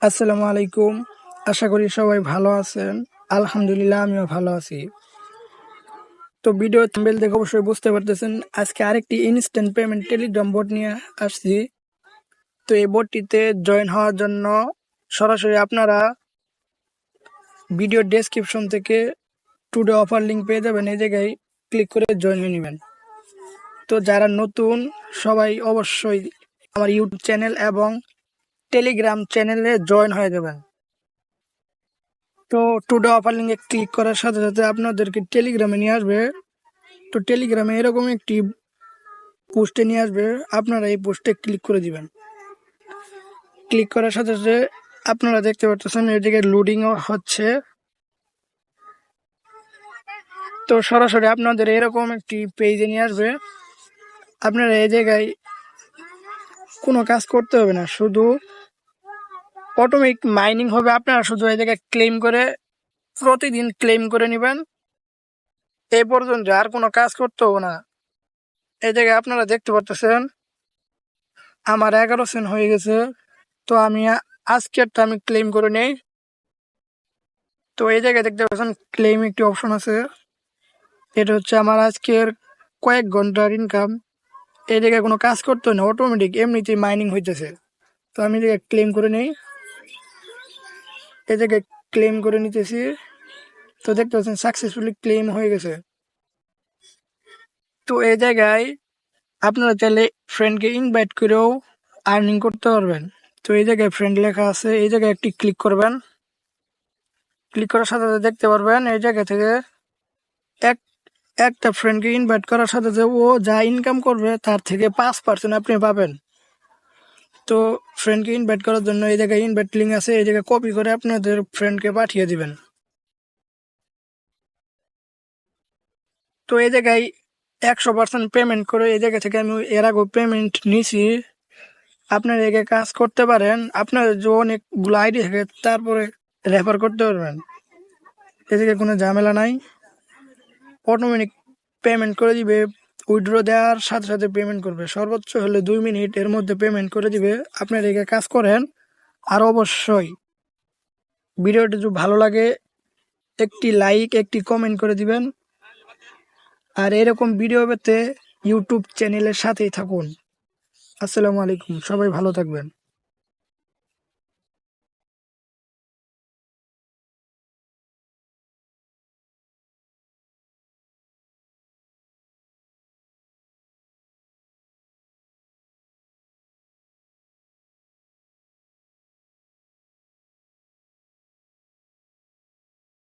আসসালামু আলাইকুম। আশা করি সবাই ভালো আছেন। আলহামদুলিল্লাহ আমিও ভালো আছি। তো ভিডিও থাম্বনেল দেখে অবশ্যই বুঝতে পারতেছেন আজকে আরেকটি ইনস্ট্যান্ট পেমেন্ট টেলিগ্রাম বোট নিয়ে আসছি। তো এই বোটটিতে জয়েন হওয়ার জন্য সরাসরি আপনারা ভিডিও ডেসক্রিপশন থেকে টুডে অফার লিঙ্ক পেয়ে যাবেন। এই জায়গায় ক্লিক করে জয়েন হয়ে নেবেন। তো যারা নতুন সবাই অবশ্যই আমার ইউটিউব চ্যানেল এবং টেলিগ্রাম চ্যানেলে জয়েন হয়ে যাবেন। তো টুডে অফার লিঙ্কে ক্লিক করার সাথে সাথে আপনাদেরকে টেলিগ্রামে নিয়ে আসবে। তো টেলিগ্রামে এরকম একটি পোস্টে নিয়ে আসবে, আপনারা এই পোস্টে ক্লিক করে দিবেন। ক্লিক করার সাথে সাথে আপনারা দেখতে পাচ্ছেন এই জায়গায় লোডিংও হচ্ছে। তো সরাসরি আপনাদের এরকম একটি পেজে নিয়ে আসবে। আপনারা এই জায়গায় কোনো কাজ করতে হবে না, শুধু অটোমেটিক মাইনিং হবে। আপনারা শুধু এই জায়গায় ক্লেম করে প্রতিদিন ক্লেম করে নেবেন। এই পর্যন্ত আর কোনো কাজ করতে হবে না। এই জায়গায় আপনারা দেখতে পাচ্ছেন আমার 11 সেন্ট হয়ে গেছে। তো আমি আজকেরটা আমি ক্লেম করে নেই। তো এই জায়গায় দেখতে পাচ্ছেন ক্লেম একটি অপশন আছে, এটা হচ্ছে আমার আজকের কয়েক ঘন্টার ইনকাম। এই জায়গায় কোনো কাজ করতে হয় না, অটোমেটিক এমনিতেই মাইনিং হইতেছে। তো আমি এই জায়গায় ক্লেম করে নেই, এই জায়গায় ক্লেম করে নিতেছি। তো দেখতে পাচ্ছেন সাকসেসফুলি ক্লেম হয়ে গেছে। তো এই জায়গায় আপনারা চাইলে ফ্রেন্ডকে ইনভাইট করেও আর্নিং করতে পারবেন। তো এই জায়গায় ফ্রেন্ড লেখা আছে, এই জায়গায় একটি ক্লিক করবেন। ক্লিক করার সাথে সাথে দেখতে পারবেন এই জায়গা থেকে একটা ফ্রেন্ডকে ইনভাইট করার সাথে সাথে ও যা ইনকাম করবে তার থেকে 5% আপনি পাবেন। তো ফ্রেন্ডকে ইনভাইট করার জন্য এই জায়গায় ইনভাইট লিঙ্ক আছে, এই জায়গায় কপি করে আপনাদের ফ্রেন্ডকে পাঠিয়ে দিবেন। তো এই জায়গায় 100% পেমেন্ট করে এই জায়গা থেকে আমি এর আগে পেমেন্ট নিছি। আপনার এই জায়গায় কাজ করতে পারেন, আপনার যে অনেকগুলো আইডি থাকে তারপরে রেফার করতে পারবেন। এই জায়গায় কোনো ঝামেলা নাই, অটোমেটিক পেমেন্ট করে দিবে। উইথড্র দেওয়ার সাথে সাথে পেমেন্ট করবে, সর্বোচ্চ হলে 2 মিনিট এর মধ্যে পেমেন্ট করে দিবে। আপনার এখানে কাজ করেন। আর অবশ্যই ভিডিওটি যদি ভালো লাগে একটি লাইক একটি কমেন্ট করে দিবেন। আর এরকম ভিডিও পেতে ইউটিউব চ্যানেলের সাথেই থাকুন। আসসালামু আলাইকুম, সবাই ভালো থাকবেন।